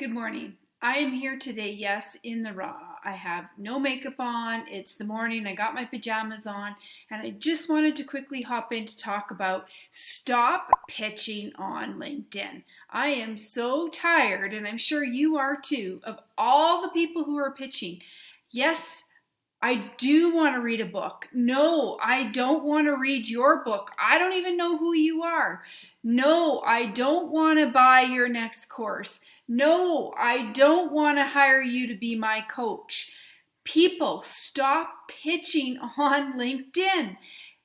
Good morning. I am here today, yes, in the raw. I have no makeup on. It's the morning. I got my pajamas on, and I just wanted to quickly hop in to talk about stop pitching on LinkedIn. I am so tired, and I'm sure you are too, of all the people who are pitching. Yes, I do want to read a book. No, I don't want to read your book. I don't even know who you are. No, I don't want to buy your next course. No, I don't want to hire you to be my coach. People, stop pitching on LinkedIn.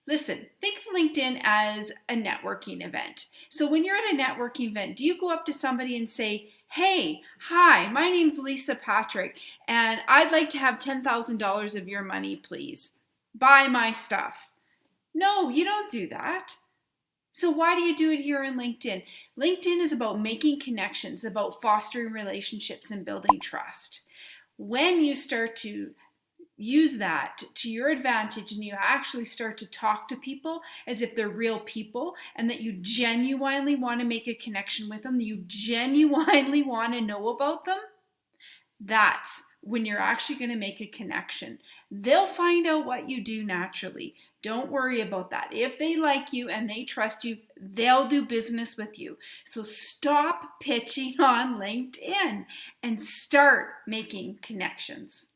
Listen, think of LinkedIn as a networking event. So when you're at a networking event, do you go up to somebody and say, "Hey, hi, my name's Lisa Patrick, and I'd like to have $10,000 of your money, please. Buy my stuff." No, you don't do that. So why do you do it here on LinkedIn? LinkedIn is about making connections, about fostering relationships and building trust. When you start to use that to your advantage and you actually start to talk to people as if they're real people and that you genuinely want to make a connection with them, that you genuinely want to know about them, that's when you're actually going to make a connection. They'll find out what you do naturally. Don't worry about that. If they like you and they trust you, they'll do business with you. So stop pitching on LinkedIn and start making connections.